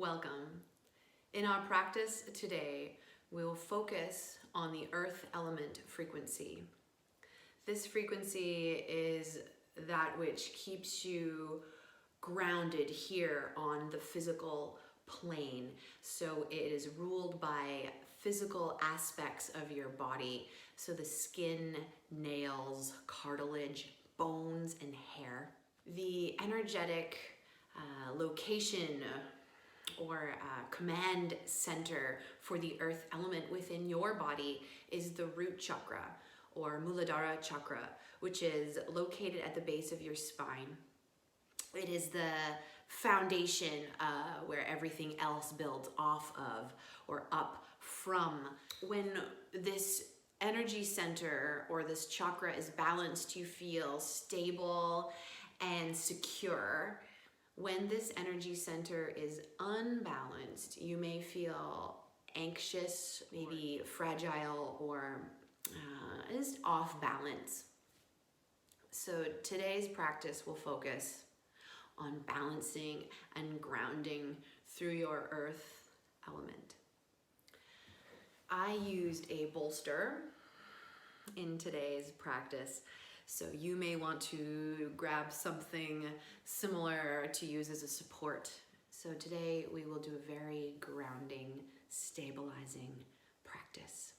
Welcome. In our practice today, we'll focus on the earth element frequency. This frequency is that which keeps you grounded here on the physical plane. So it is ruled by physical aspects of your body. So the skin, nails, cartilage, bones, and hair. The energetic location or command center for the earth element within your body is the root chakra or Muladhara chakra, which is located at the base of your spine. It is the foundation where everything else builds off of or up from. When this energy center or this chakra is balanced, you feel stable and secure. When this energy center is unbalanced, you may feel anxious, maybe fragile, or just off balance. So today's practice will focus on balancing and grounding through your earth element. I used a bolster in today's practice, so you may want to grab something similar to use as a support. So today we will do a very grounding, stabilizing practice.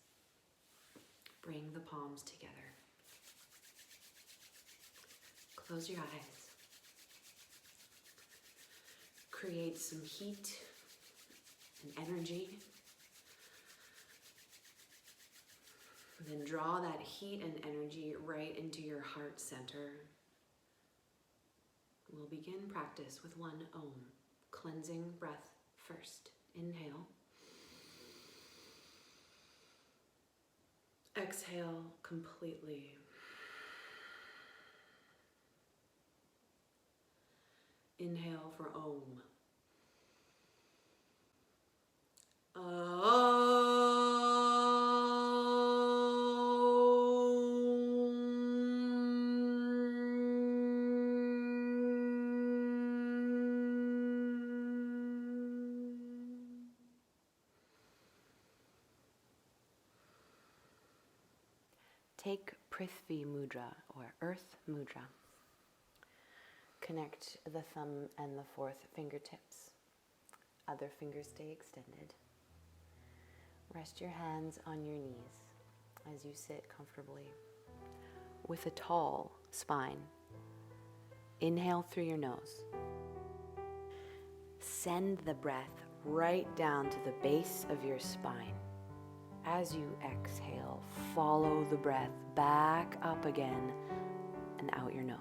Bring the palms together. Close your eyes. Create some heat and energy. Then draw that heat and energy right into your heart center. We'll begin practice with one Om, cleansing breath first. Inhale. Exhale completely. Inhale for Om. Take Prithvi Mudra or Earth Mudra. Connect the thumb and the fourth fingertips. Other fingers stay extended. Rest your hands on your knees as you sit comfortably with a tall spine. Inhale through your nose. Send the breath right down to the base of your spine. As you exhale, follow the breath back up again and out your nose.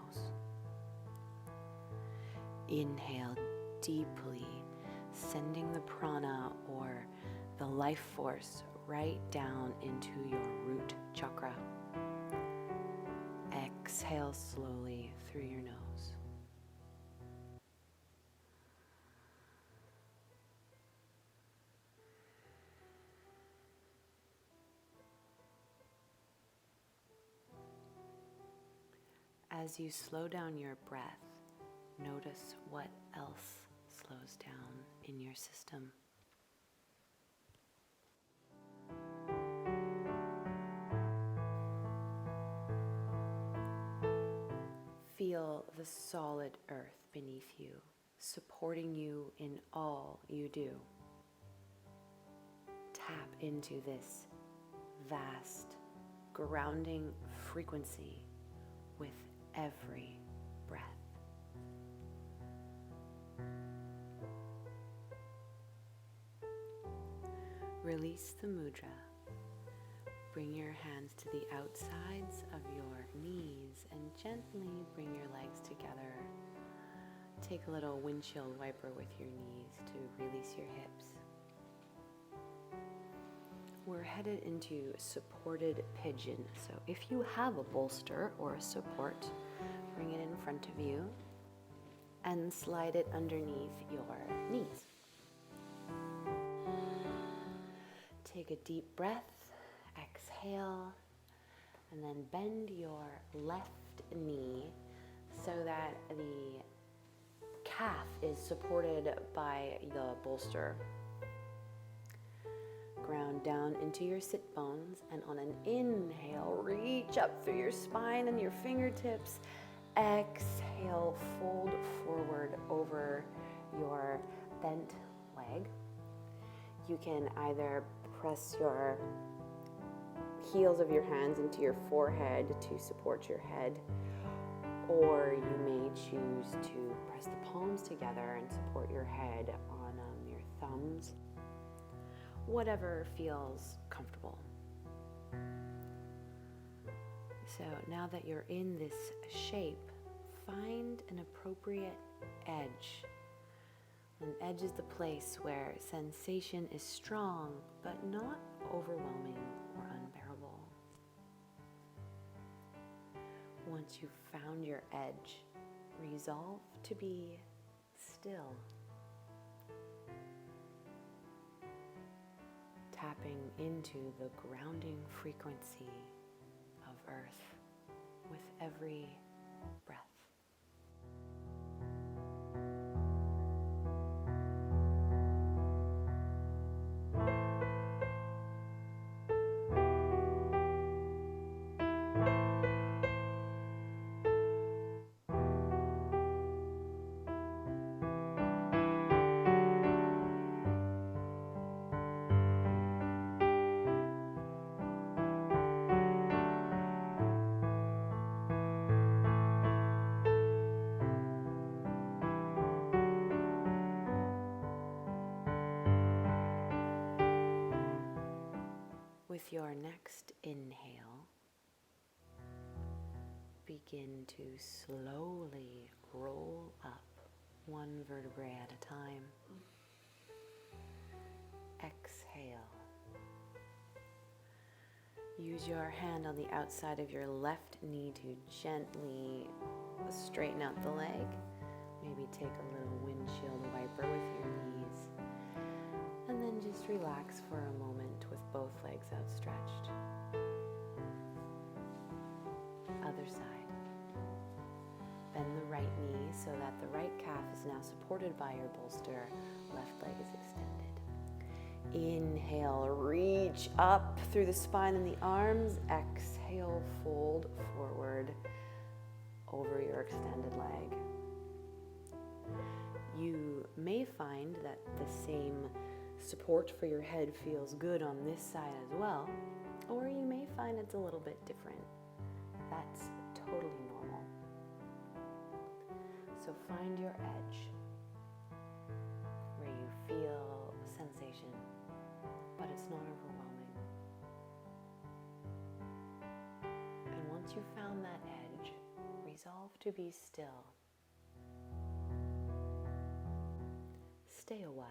Inhale deeply, sending the prana or the life force right down into your root chakra. Exhale slowly through your nose. As you slow down your breath, notice what else slows down in your system. Feel the solid earth beneath you, supporting you in all you do. Tap into this vast, grounding frequency with every breath. Release the mudra. Bring your hands to the outsides of your knees and gently bring your legs together. Take a little windshield wiper with your knees to release your hips. We're headed into supported pigeon. So if you have a bolster or a support, bring it in front of you and slide it underneath your knees. Take a deep breath, exhale, and then bend your left knee so that the calf is supported by the bolster. Ground down into your sit bones, and on an inhale, reach up through your spine and your fingertips. Exhale, fold forward over your bent leg. You can either press your heels of your hands into your forehead to support your head, or you may choose to press the palms together and support your head on your thumbs. Whatever feels comfortable. So now that you're in this shape, find an appropriate edge. An edge is the place where sensation is strong, but not overwhelming or unbearable. Once you've found your edge, resolve to be still. Tapping into the grounding frequency of Earth with every breath. With your next inhale, begin to slowly roll up one vertebrae at a time. Exhale. Use your hand on the outside of your left knee to gently straighten out the leg. Maybe take a little windshield wiper with your knees. And then just relax for a moment with both legs outstretched. Other side. Bend the right knee so that the right calf is now supported by your bolster. Left leg is extended. Inhale, reach up through the spine and the arms. Exhale, fold forward over your extended leg. You may find that the same support for your head feels good on this side as well, or you may find it's a little bit different. That's totally normal. So find your edge where you feel sensation, but it's not overwhelming. And once you've found that edge, resolve to be still. Stay a while.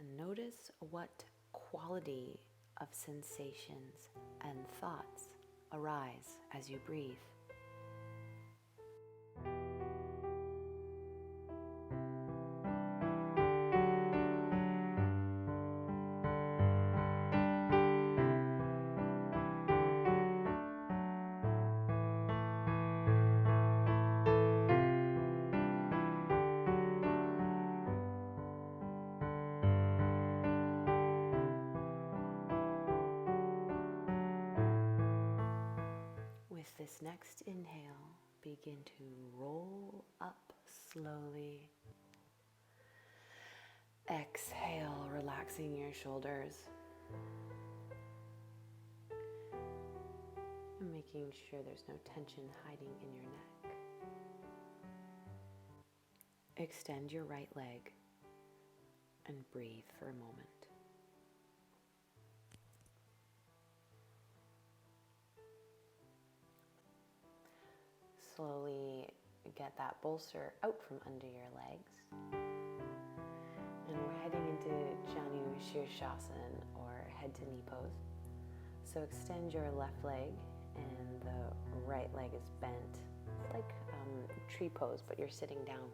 And notice what quality of sensations and thoughts arise as you breathe. With this next inhale, begin to roll up slowly. Exhale, relaxing your shoulders. And making sure there's no tension hiding in your neck. Extend your right leg and breathe for a moment. Slowly get that bolster out from under your legs. And we're heading into Janu Shirshasana, or head to knee pose. So extend your left leg and the right leg is bent. It's like tree pose, but you're sitting down.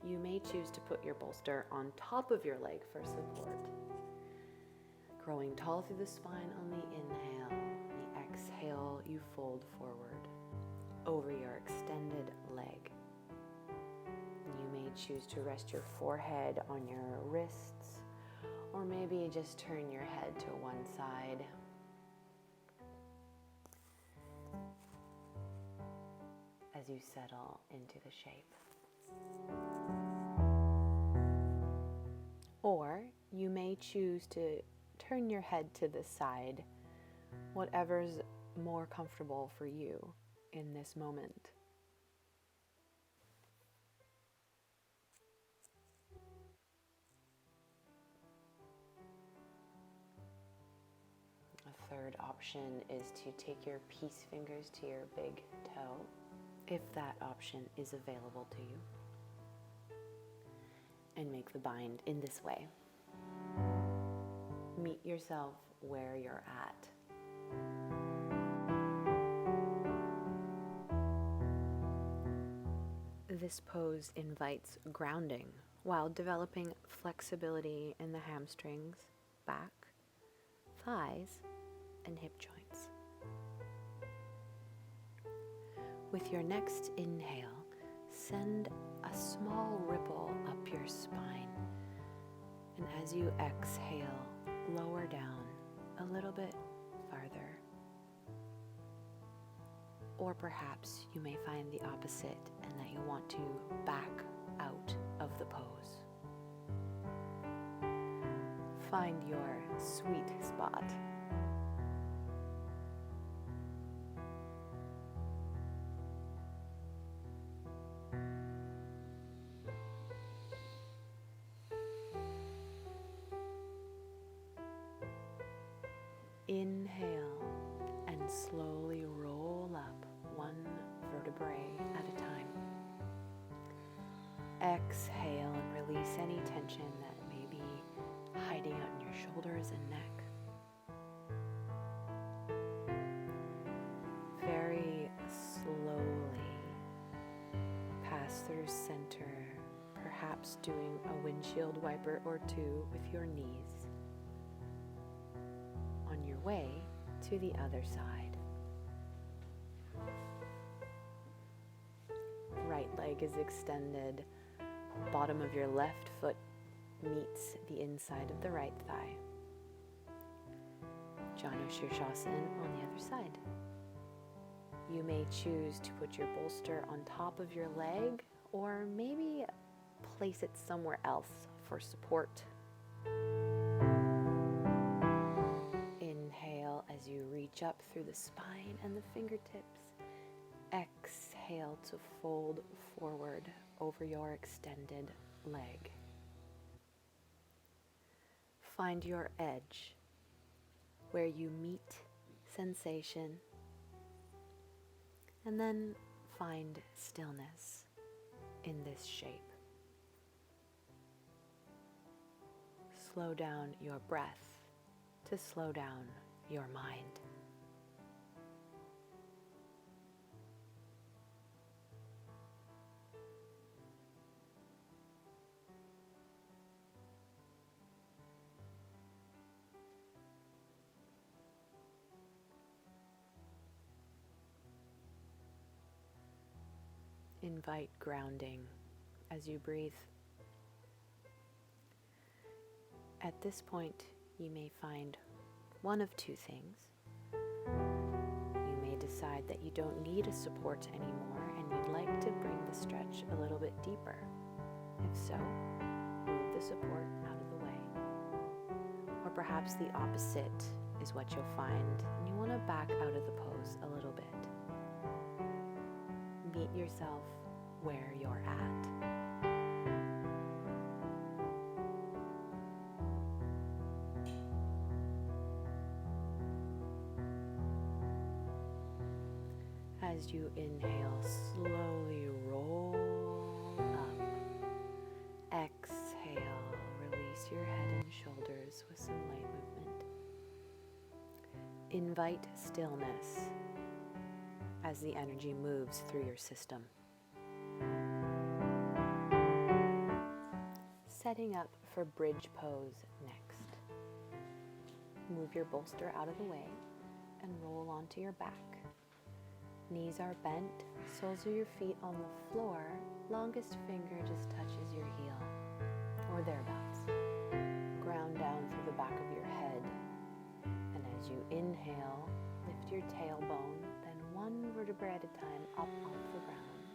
You may choose to put your bolster on top of your leg for support. Growing tall through the spine on the inhale. The exhale, you fold forward. over your extended leg. You may choose to rest your forehead on your wrists, or maybe just turn your head to one side. As you settle into the shape. Or you may choose to turn your head to the side, whatever's more comfortable for you in this moment. A third option is to take your peace fingers to your big toe, if that option is available to you, and make the bind in this way. Meet yourself where you're at. This pose invites grounding while developing flexibility in the hamstrings, back, thighs, and hip joints. With your next inhale, send a small ripple up your spine. And as you exhale, lower down a little bit farther. Or perhaps you may find the opposite and that you want to back out of the pose. Find your sweet spot. Inhale and slowly roll up one vertebrae at a time. Exhale and release any tension that may be hiding out in your shoulders and neck. Very slowly pass through center, perhaps doing a windshield wiper or two with your knees. On your way to the other side. Right leg is extended. Bottom of your left foot meets the inside of the right thigh. Janu Shirshasana on the other side. You may choose to put your bolster on top of your leg, or maybe place it somewhere else for support. Inhale as you reach up through the spine and the fingertips. Exhale to fold forward over your extended leg. Find your edge where you meet sensation, and then find stillness in this shape. Slow down your breath to slow down your mind. Invite grounding as you breathe. At this point, you may find one of two things. You may decide that you don't need a support anymore and you'd like to bring the stretch a little bit deeper. If so, move the support out of the way. Or perhaps the opposite is what you'll find and you want to back out of the pose a little bit. Meet yourself where you're at. As you inhale, slowly roll up. Exhale, release your head and shoulders with some light movement. Invite stillness as the energy moves through your system. Setting up for bridge pose next. Move your bolster out of the way and roll onto your back. Knees are bent, soles of your feet on the floor, longest finger just touches your heel, or thereabouts. Ground down through the back of your head, and as you inhale, lift your tailbone, then one vertebra at a time up off the ground.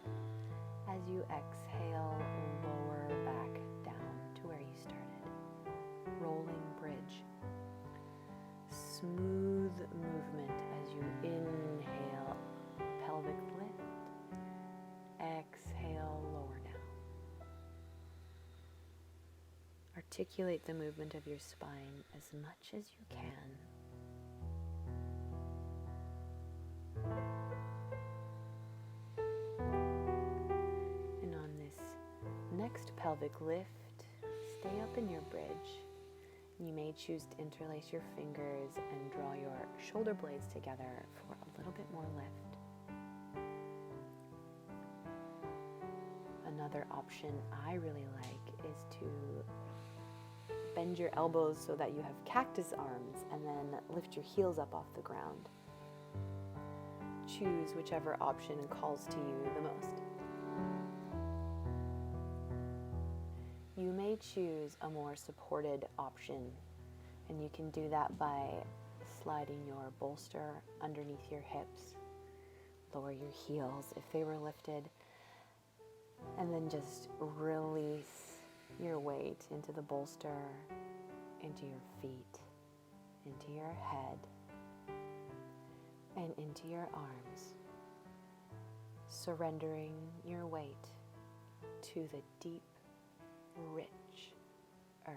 As you exhale, lower back down to where you started. Rolling bridge. Smooth movement as you inhale, pelvic lift. Exhale, lower down. Articulate the movement of your spine as much as you can. And on this next pelvic lift, stay up in your bridge. You may choose to interlace your fingers and draw your shoulder blades together for a little bit more lift. Another option I really like is to bend your elbows so that you have cactus arms and then lift your heels up off the ground. Choose whichever option calls to you the most. You may choose a more supported option, and you can do that by sliding your bolster underneath your hips, lower your heels if they were lifted, and then just release your weight into the bolster, into your feet, into your head, and into your arms, surrendering your weight to the deep, rich earth.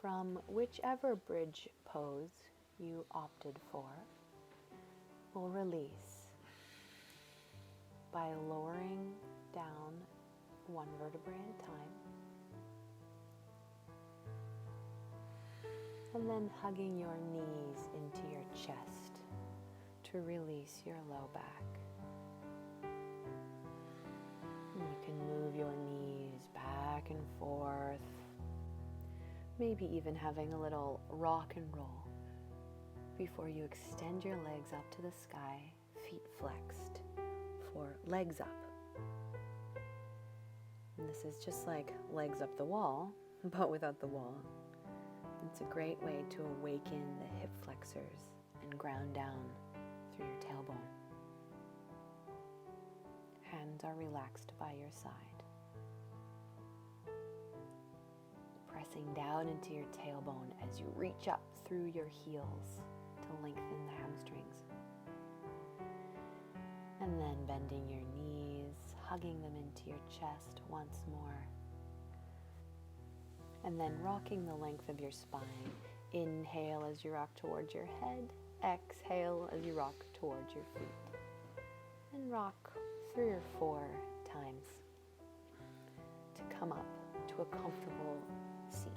From whichever bridge pose you opted for, we'll release by lowering down one vertebrae at a time, and then hugging your knees into your chest to release your low back. And you can move your knees back and forth, maybe even having a little rock and roll before you extend your legs up to the sky, feet flexed for legs up. And this is just like legs up the wall, but without the wall. It's a great way to awaken the hip flexors and ground down through your tailbone. Hands are relaxed by your side. Pressing down into your tailbone as you reach up through your heels to lengthen the hamstrings. And then bending your knees, hugging them into your chest once more. And then rocking the length of your spine. Inhale as you rock towards your head. Exhale as you rock towards your feet. And rock 3 or 4 times to come up to a comfortable seat.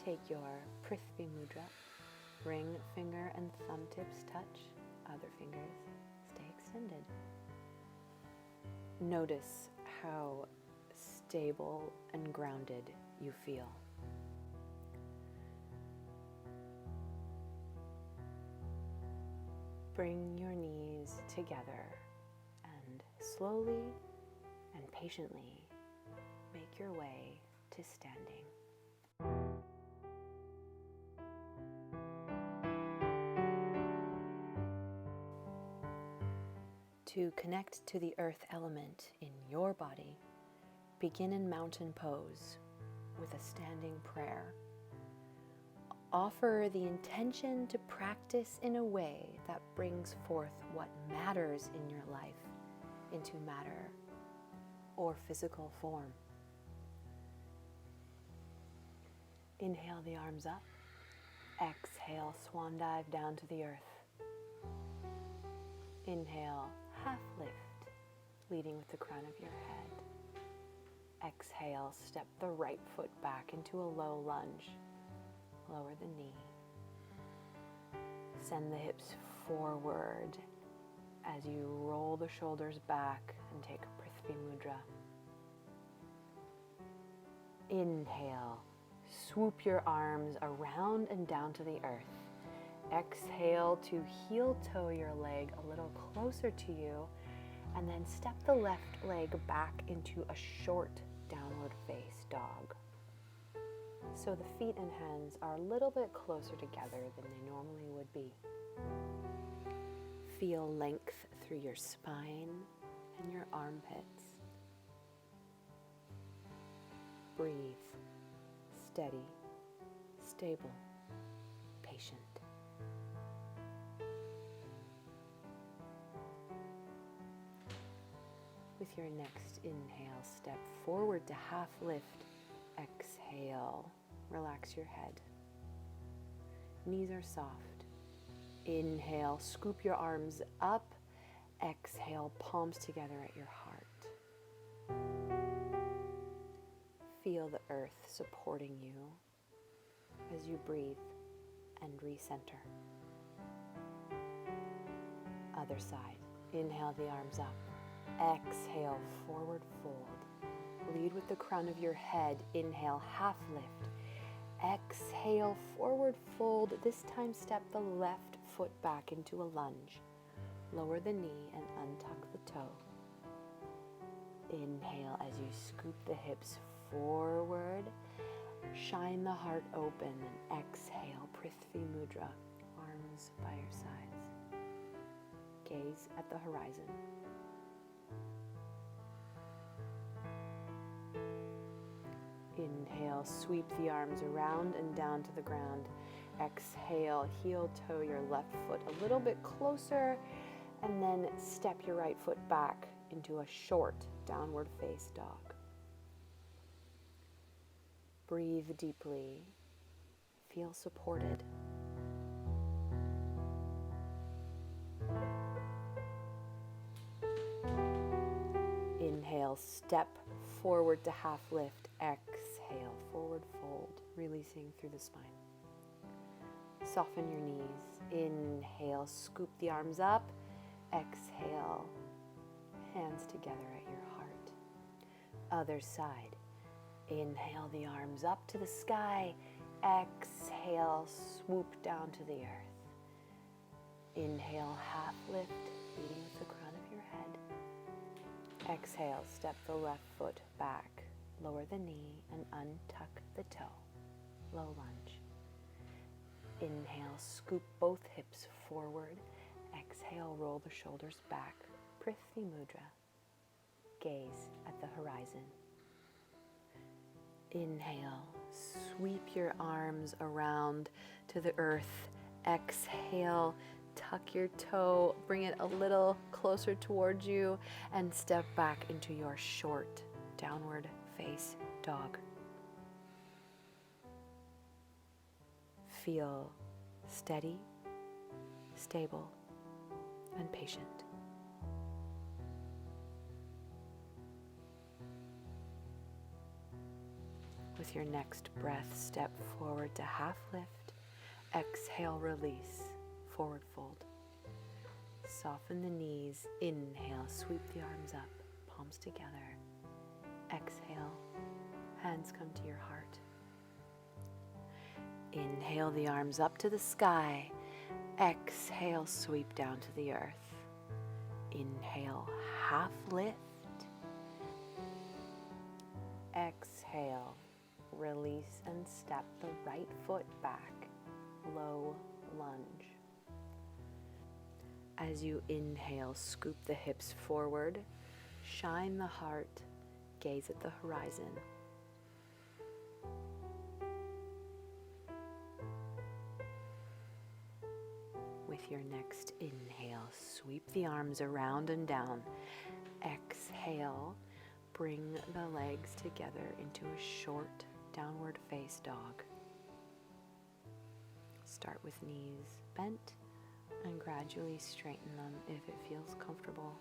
Take your Prithvi Mudra. Ring finger and thumb tips touch. Other fingers stay extended. Notice how stable and grounded you feel. Bring your knees together and slowly and patiently make your way to standing. To connect to the earth element in your body, begin in mountain pose with a standing prayer. Offer the intention to practice in a way that brings forth what matters in your life into matter or physical form. Inhale the arms up. Exhale, swan dive down to the earth. Inhale, half lift. leading with the crown of your head. Exhale, step the right foot back into a low lunge. Lower the knee. Send the hips forward as you roll the shoulders back and take a Prithvi Mudra. Inhale, swoop your arms around and down to the earth. Exhale to heel toe your leg a little closer to you, and then step the left leg back into a short downward face dog. So the feet and hands are a little bit closer together than they normally would be. Feel length through your spine and your armpits. Breathe, steady, stable, patient. With your next inhale, step forward to half lift. Exhale, relax your head. Knees are soft. Inhale, scoop your arms up. Exhale, palms together at your heart. Feel the earth supporting you as you breathe and recenter. Other side. Inhale the arms up. Exhale, forward fold. Lead with the crown of your head. Inhale, half lift. Exhale, forward fold. This time step the left foot back into a lunge. Lower the knee and untuck the toe. Inhale as you scoop the hips forward. Shine the heart open and exhale, Prithvi Mudra. Arms by your sides. Gaze at the horizon. Inhale, sweep the arms around and down to the ground. Exhale, heel toe your left foot a little bit closer, and then step your right foot back into a short downward face dog. Breathe deeply. Feel supported. Inhale, step forward to half lift. Exhale, forward fold, releasing through the spine. Soften your knees. Inhale, scoop the arms up. Exhale, hands together at your heart. Other side. Inhale the arms up to the sky. Exhale, swoop down to the earth. Inhale, half lift, leading with the crown of your head. Exhale, step the left foot back. Lower the knee and untuck the toe. Low lunge. Inhale, scoop both hips forward. Exhale, roll the shoulders back. Prithvi Mudra. Gaze at the horizon. Inhale, sweep your arms around to the earth. Exhale, tuck your toe, bring it a little closer towards you, and step back into your short downward face dog. Feel steady, stable, and patient. With your next breath, step forward to half lift. Exhale, release, forward fold. Soften the knees. Inhale, sweep the arms up, palms together. Exhale, hands come to your heart. Inhale the arms up to the sky. Exhale, sweep down to the earth. Inhale, half lift. Exhale, release and step the right foot back. Low lunge. As you inhale, scoop the hips forward. Shine the heart. Gaze at the horizon. With your next inhale, sweep the arms around and down. Exhale, bring the legs together into a short downward face dog. Start with knees bent and gradually straighten them if it feels comfortable.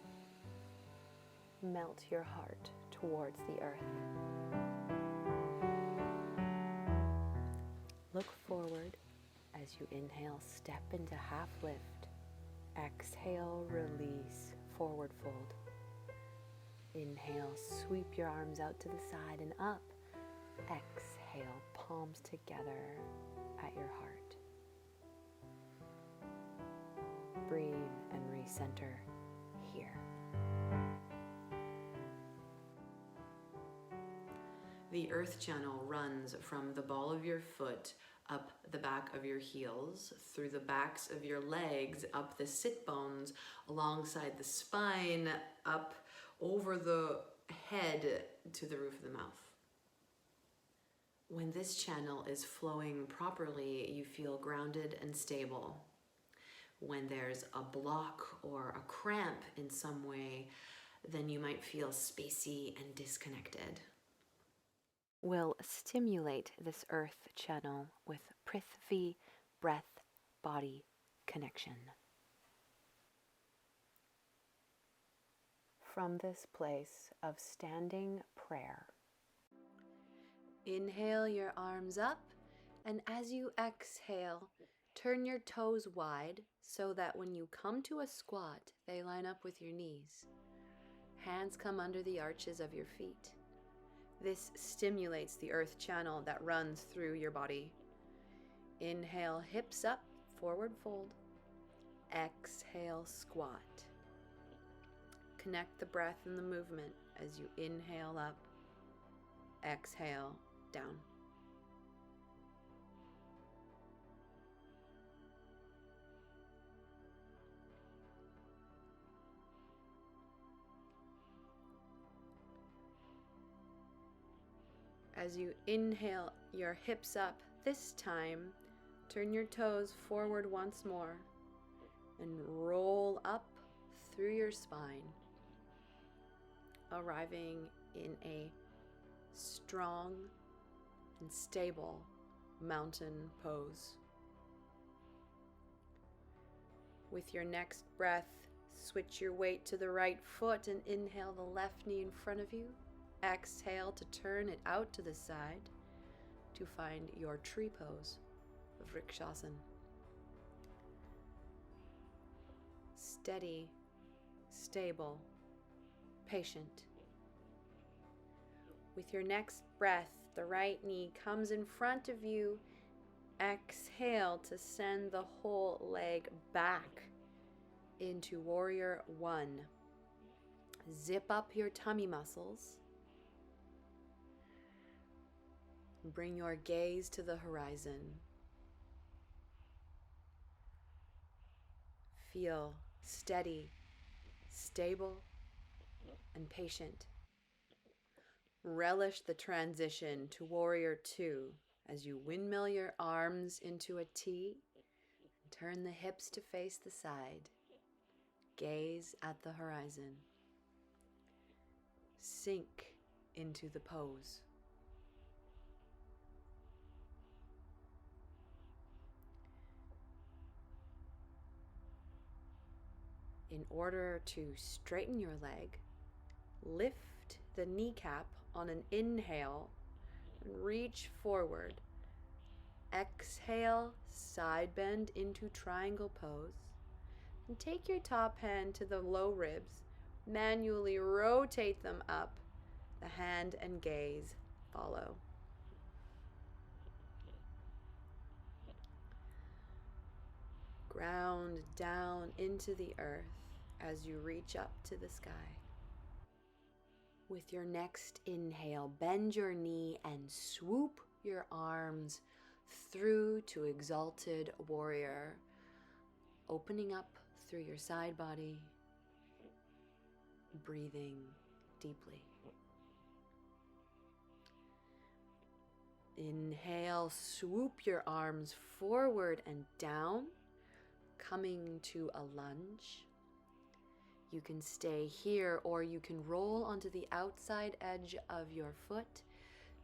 melt your heart towards the earth. Look forward as you inhale, step into half lift. Exhale, release, forward fold. Inhale, sweep your arms out to the side and up. Exhale, palms together at your heart. Breathe and recenter here. The earth channel runs from the ball of your foot up the back of your heels, through the backs of your legs, up the sit bones, alongside the spine, up over the head to the roof of the mouth. When this channel is flowing properly, you feel grounded and stable. When there's a block or a cramp in some way, then you might feel spacey and disconnected. We'll stimulate this earth channel with Prithvi breath-body connection. From this place of standing prayer, inhale your arms up, and as you exhale, turn your toes wide so that when you come to a squat, they line up with your knees. Hands come under the arches of your feet. This stimulates the earth channel that runs through your body. Inhale, hips up, forward fold. Exhale, squat. Connect the breath and the movement as you inhale up, exhale, down. As you inhale your hips up, this time, turn your toes forward once more and roll up through your spine, arriving in a strong and stable mountain pose. With your next breath, switch your weight to the right foot and inhale the left knee in front of you. Exhale to turn it out to the side to find your tree pose, Vrikshasana. Steady, stable, patient. With your next breath, the right knee comes in front of you. Exhale to send the whole leg back into Warrior One. Zip up your tummy muscles. Bring your gaze to the horizon. Feel steady, stable, and patient. Relish the transition to Warrior Two as you windmill your arms into a T and turn the hips to face the side. Gaze at the horizon. Sink into the pose. In order to straighten your leg, lift the kneecap on an inhale and reach forward. Exhale, side bend into triangle pose. And take your top hand to the low ribs. Manually rotate them up. The hand and gaze follow. Ground down into the earth as you reach up to the sky. With your next inhale, bend your knee and swoop your arms through to Exalted Warrior, opening up through your side body, breathing deeply. Inhale, swoop your arms forward and down, coming to a lunge. You can stay here or you can roll onto the outside edge of your foot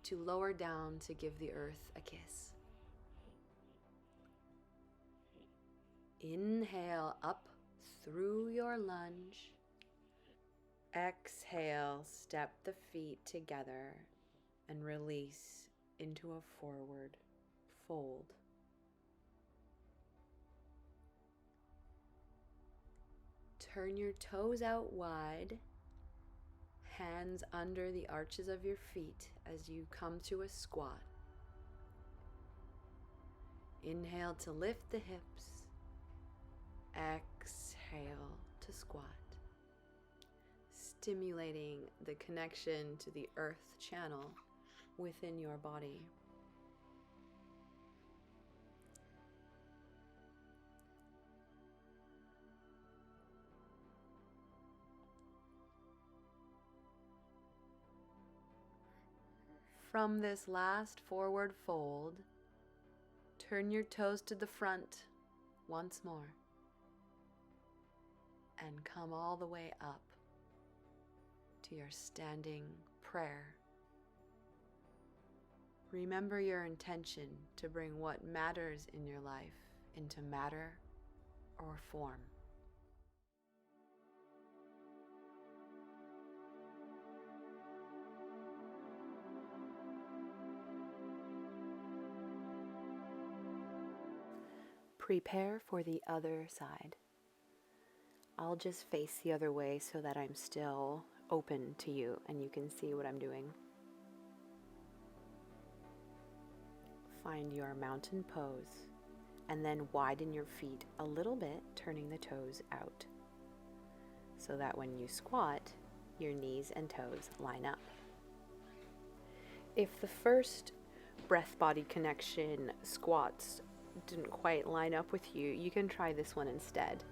to lower down to give the earth a kiss. Inhale up through your lunge. Exhale, step the feet together and release into a forward fold. Turn your toes out wide, hands under the arches of your feet as you come to a squat. Inhale to lift the hips. Exhale to squat, stimulating the connection to the earth channel within your body. From this last forward fold, turn your toes to the front once more and come all the way up to your standing prayer. Remember your intention to bring what matters in your life into matter or form. Prepare for the other side. I'll just face the other way so that I'm still open to you and you can see what I'm doing. Find your mountain pose and then widen your feet a little bit, turning the toes out so that when you squat, your knees and toes line up. If the first breath-body connection squats didn't quite line up with you, you can try this one instead.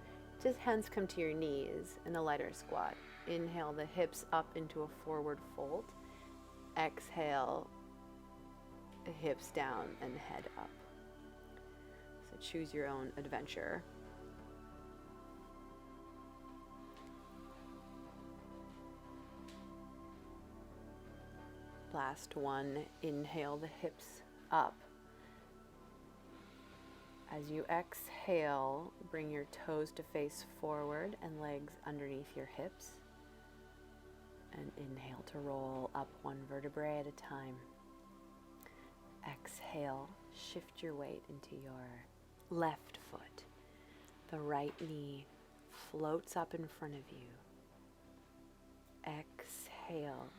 Just hands come to your knees in a lighter squat. Inhale the hips up into a forward fold. Exhale, the hips down and head up. So choose your own adventure. Last one, inhale the hips up. As you exhale, bring your toes to face forward and legs underneath your hips. And inhale to roll up one vertebrae at a time. Exhale, shift your weight into your left foot. The right knee floats up in front of you. Exhale,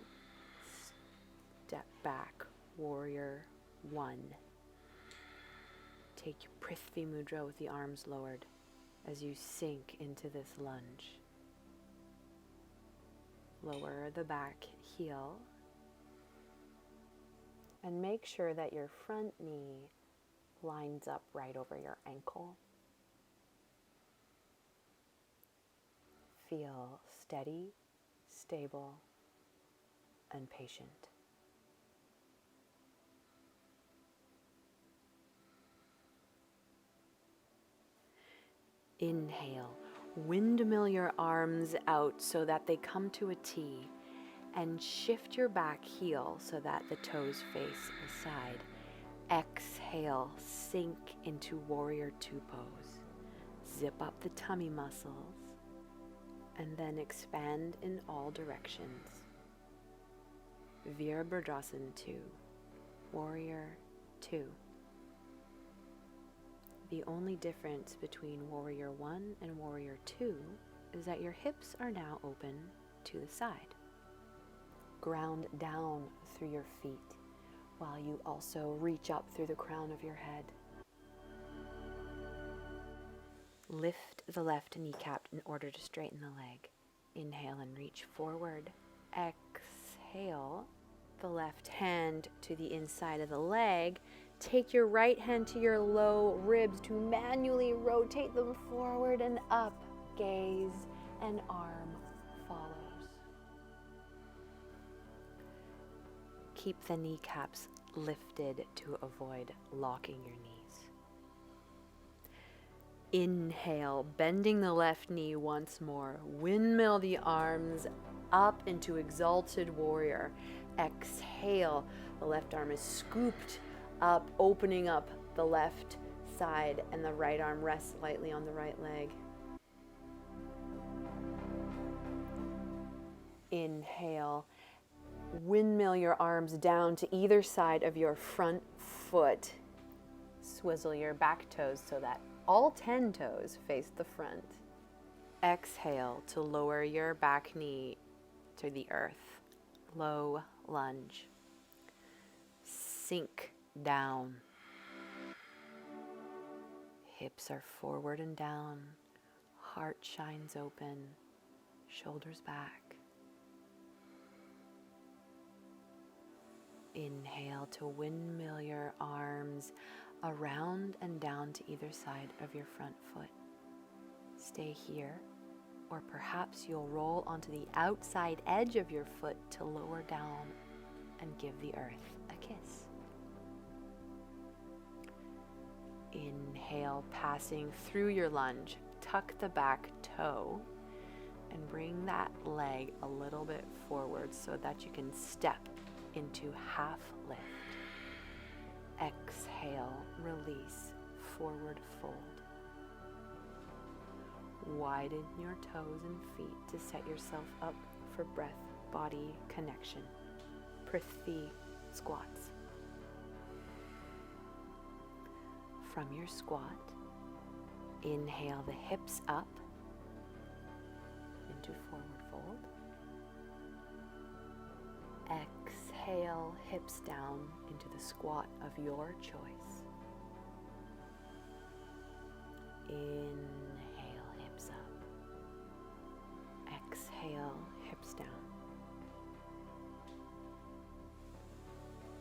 step back, warrior one. Take your Prithvi Mudra with the arms lowered as you sink into this lunge. Lower the back heel and make sure that your front knee lines up right over your ankle. Feel steady, stable, and patient. Inhale, windmill your arms out so that they come to a T, and shift your back heel so that the toes face the side. Exhale, sink into warrior two pose. Zip up the tummy muscles, and then expand in all directions. Virabhadrasana 2, warrior 2. The only difference between warrior 1 and warrior 2 is that your hips are now open to the side. Ground down through your feet while you also reach up through the crown of your head. Lift the left kneecap in order to straighten the leg. Inhale and reach forward. Exhale, the left hand to the inside of the leg. Take your right hand to your low ribs to manually rotate them forward and up. Gaze and arm follows. Keep the kneecaps lifted to avoid locking your knees. Inhale, bending the left knee once more. Windmill the arms up into exalted warrior. Exhale, the left arm is scooped up, opening up the left side, and the right arm rests lightly on the right leg. Inhale, windmill your arms down to either side of your front foot. Swizzle your back toes so that all 10 toes face the front. Exhale to lower your back knee to the earth. Low lunge. Sink down. Hips are forward and down. Heart shines open. Shoulders back. Inhale to windmill your arms around and down to either side of your front foot. Stay here, or perhaps you'll roll onto the outside edge of your foot to lower down and give the earth a kiss. Inhale, passing through your lunge. Tuck the back toe and bring that leg a little bit forward so that you can step into half lift. Exhale, release, forward fold. Widen your toes and feet to set yourself up for breath-body connection. Prithvi squats. From your squat, inhale the hips up into forward fold. Exhale, hips down into the squat of your choice. Inhale, hips up. Exhale, hips down.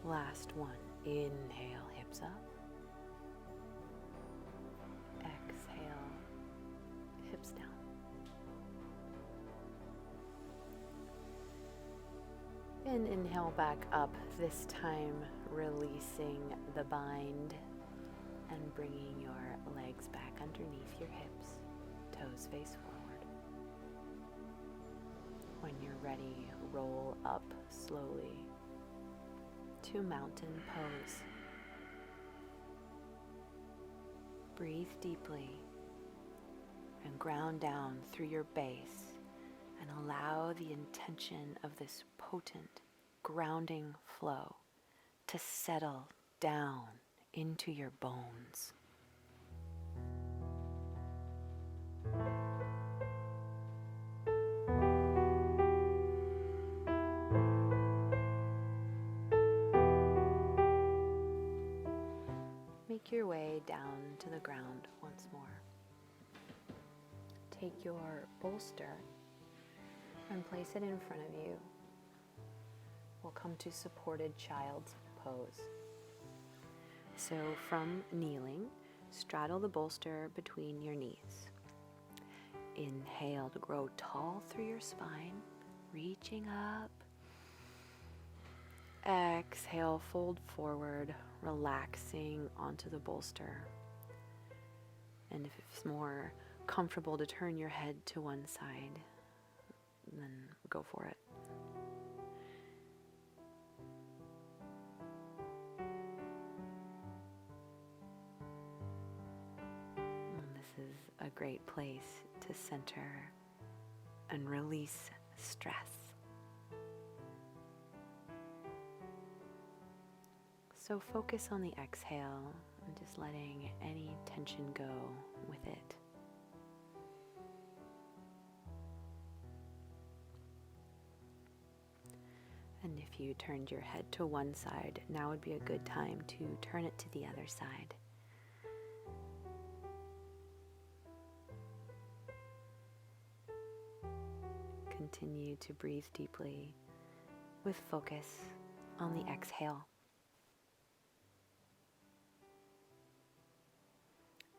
Last one. Inhale, hips up. Exhale, hips down. And inhale back up, this time releasing the bind and bringing your legs back underneath your hips, toes face forward. When you're ready, roll up slowly to mountain pose. Breathe deeply and ground down through your base and allow the intention of this potent grounding flow to settle down into your bones. Make your way down to the ground once more. Take your bolster and place it in front of you. We'll come to supported child's pose. So from kneeling, straddle the bolster between your knees. Inhale to grow tall through your spine, reaching up. Exhale, fold forward, relaxing onto the bolster. And if it's more comfortable to turn your head to one side, then go for it. And this is a great place to center and release stress. So focus on the exhale and just letting any tension go with it. And if you turned your head to one side, now would be a good time to turn it to the other side. Continue to breathe deeply with focus on the exhale.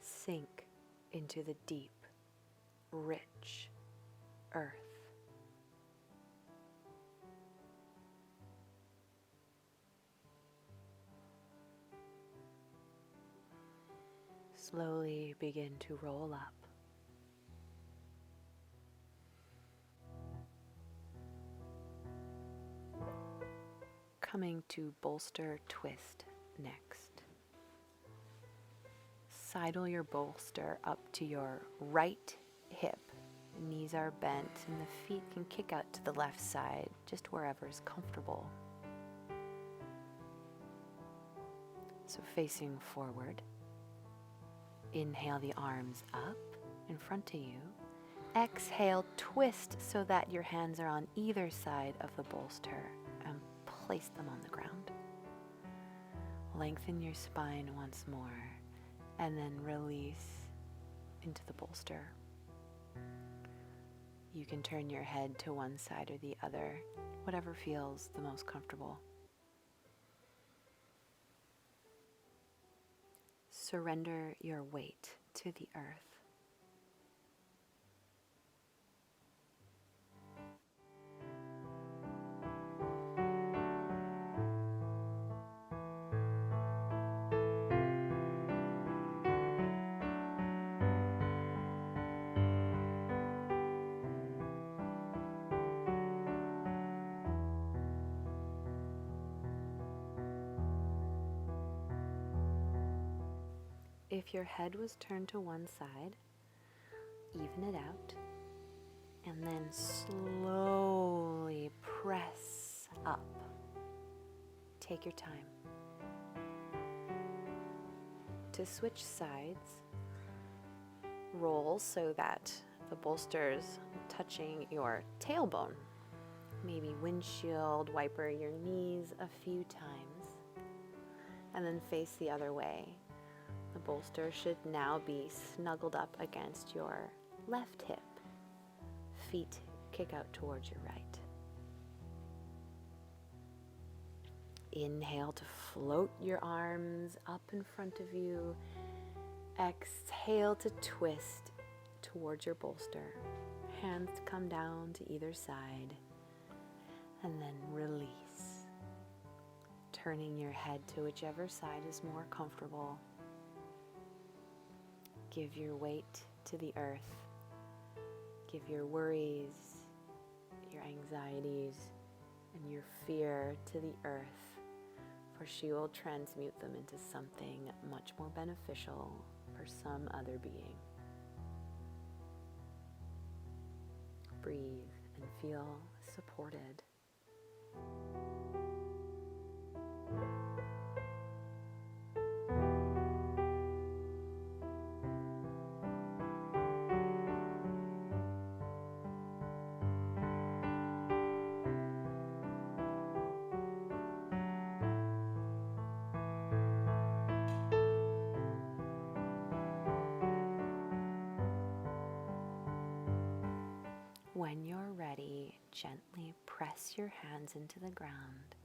Sink into the deep, rich earth. Slowly begin to roll up. Coming to bolster twist next. Sidle your bolster up to your right hip The knees are bent and the feet can kick out to the left side, just wherever is comfortable. So facing forward, inhale the arms up in front of you. Exhale, twist so that your hands are on either side of the bolster and place them on the ground. Lengthen your spine once more and then release into the bolster. You can turn your head to one side or the other, whatever feels the most comfortable. Surrender your weight to the earth. If your head was turned to one side, even it out, and then slowly press up. Take your time. To switch sides, roll so that the bolster's touching your tailbone. Maybe windshield wiper your knees a few times, and then face the other way. The bolster should now be snuggled up against your left hip. Feet kick out towards your right. Inhale to float your arms up in front of you. Exhale to twist towards your bolster. Hands come down to either side. And then release. Turning your head to whichever side is more comfortable. Give your weight to the earth. Give your worries, your anxieties, and your fear to the earth, for she will transmute them into something much more beneficial for some other being. Breathe and feel supported. When you're ready, gently press your hands into the ground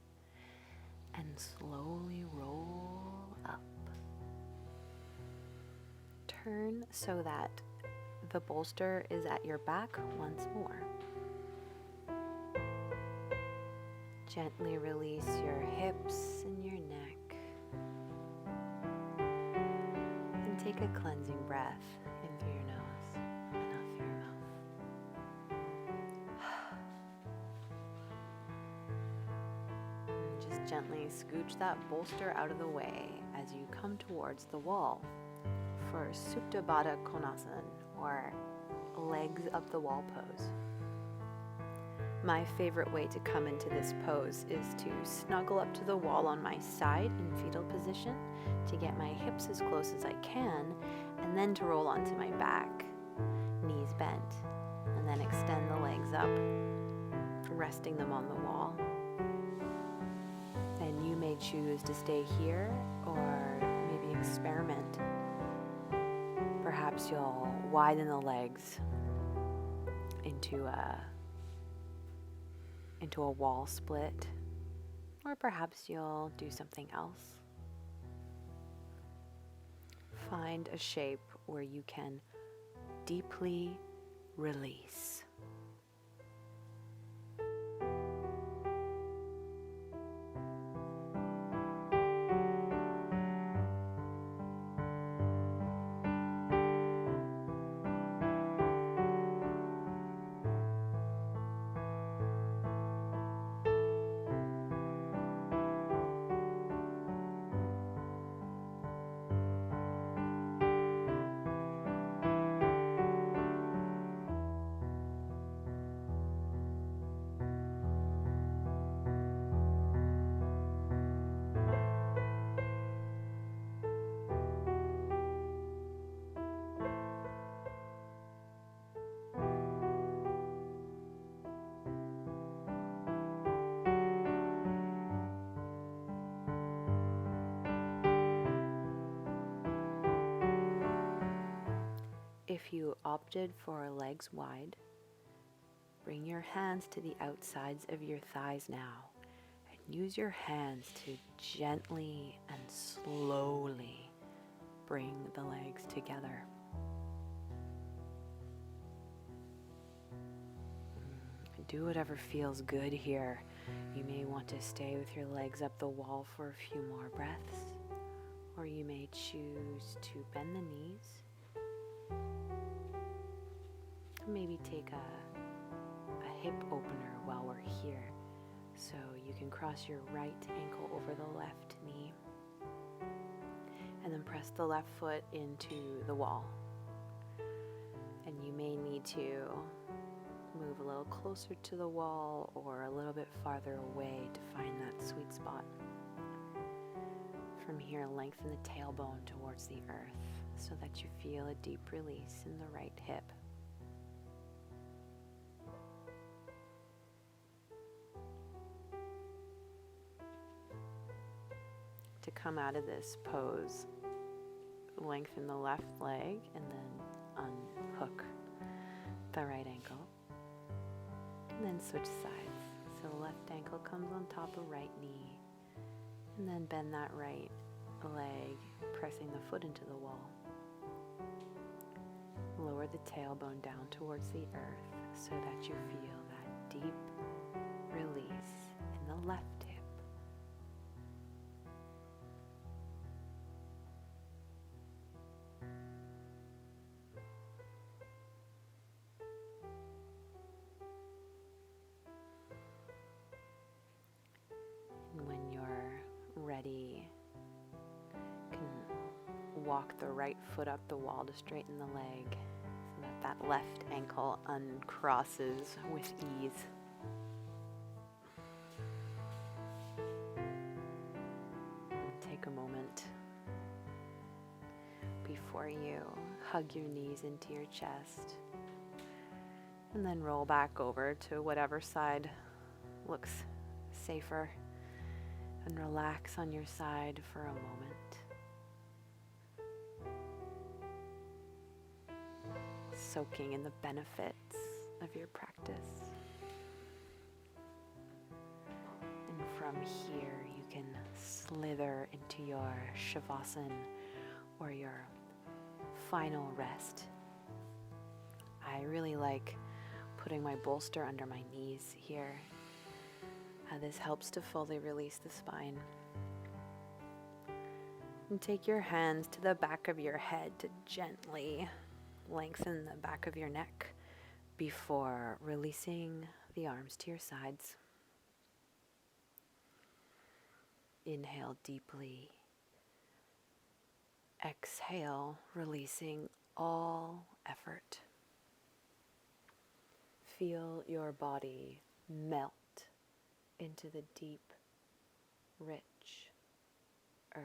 and slowly roll up. Turn so that the bolster is at your back once more. Gently release your hips and your neck. And take a cleansing breath in through your nose and out through your mouth. Just gently scooch that bolster out of the way as you come towards the wall for Supta Baddha Konasana, or legs up the wall pose. My favorite way to come into this pose is to snuggle up to the wall on my side in fetal position to get my hips as close as I can, and then to roll onto my back, knees bent, and then extend the legs up, resting them on the wall. And you may choose to stay here or maybe experiment. Perhaps you'll widen the legs into a wall split, or perhaps you'll do something else. Find a shape where you can deeply release. opted for legs wide, bring your hands to the outsides of your thighs now, and use your hands to gently and slowly bring the legs together. Do whatever feels good here. You may want to stay with your legs up the wall for a few more breaths, or you may choose to bend the knees. Maybe take a hip opener while we're here. So you can cross your right ankle over the left knee and then press the left foot into the wall. And you may need to move a little closer to the wall or a little bit farther away to find that sweet spot. From here, lengthen the tailbone towards the earth so that you feel a deep release in the right hip. To come out of this pose, lengthen the left leg and then unhook the right ankle. And then switch sides. So the left ankle comes on top of right knee. And then bend that right leg, pressing the foot into the wall. Lower the tailbone down towards the earth so that you feel that deep release in the left hip. When you're ready, you can walk the right foot up the wall to straighten the leg so that that left ankle uncrosses with ease. And take a moment before you hug your knees into your chest and then roll back over to whatever side looks safer. And relax on your side for a moment. Soaking in the benefits of your practice. And from here, you can slither into your Shavasana or your final rest. I really like putting my bolster under my knees here. This helps to fully release the spine. And take your hands to the back of your head to gently lengthen the back of your neck before releasing the arms to your sides. Inhale deeply. Exhale, releasing all effort. Feel your body melt into the deep, rich earth.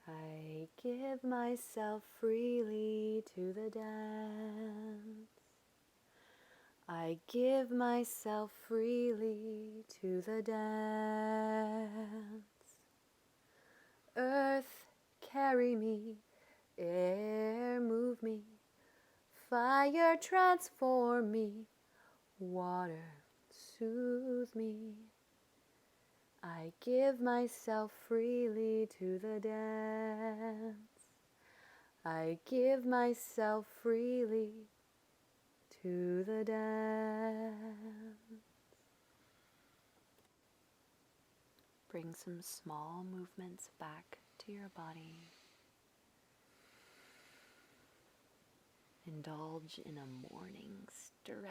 I give myself freely to the dance. I give myself freely to the dance. Earth, carry me. Air, move me. Fire, transform me. Water, soothe me. I give myself freely to the dance. I give myself freely to the dance. Bring some small movements back to your body. Indulge in a morning stretch.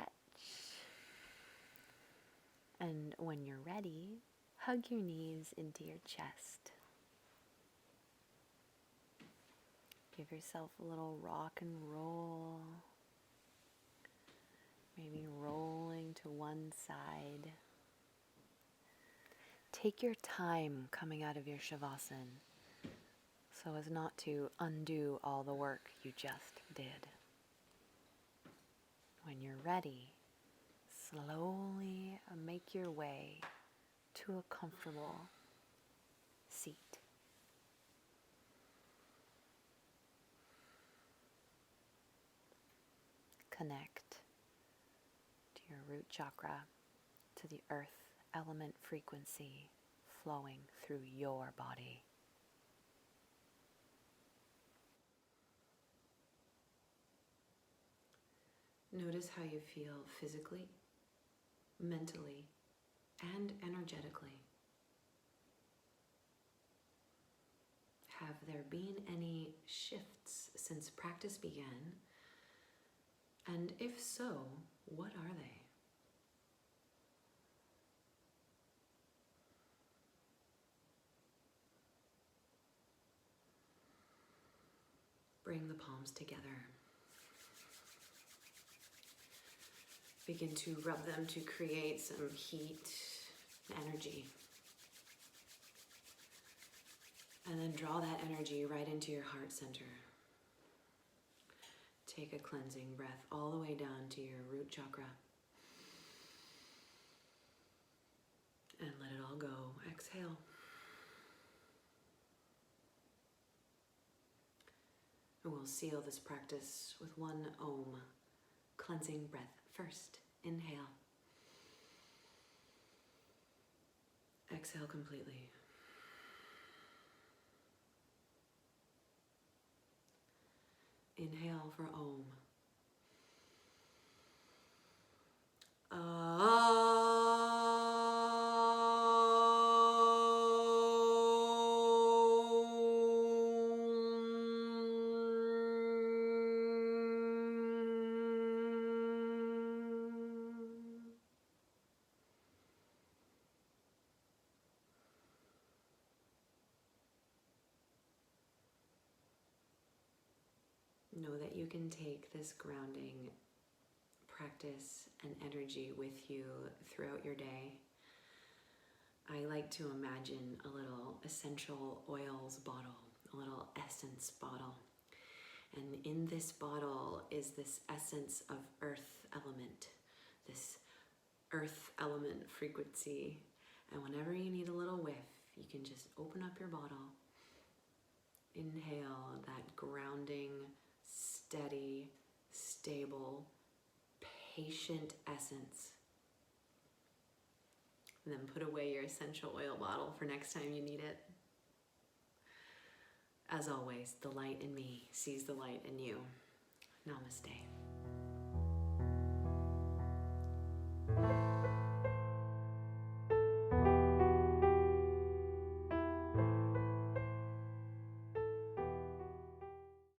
And when you're ready, hug your knees into your chest. Give yourself a little rock and roll. Maybe rolling to one side. Take your time coming out of your Shavasana so as not to undo all the work you just did. When you're ready, slowly make your way to a comfortable seat. connect to your root chakra, to the earth element frequency flowing through your body. Notice how you feel physically, mentally, and energetically. Have there been any shifts since practice began? And if so, what are they? Bring the palms together. Begin to rub them to create some heat, energy. And then draw that energy right into your heart center. Take a cleansing breath all the way down to your root chakra. And let it all go. Exhale. And we'll seal this practice with one Om, cleansing breath first. Inhale. Exhale completely. Inhale for Om. Know that you can take this grounding practice and energy with you throughout your day. I like to imagine a little essential oils bottle, a little essence bottle. And in this bottle is this essence of earth element, this earth element frequency. And whenever you need a little whiff, you can just open up your bottle, inhale that grounding, steady, stable, patient essence. And then put away your essential oil bottle for next time you need it. As always, the light in me sees the light in you. Namaste.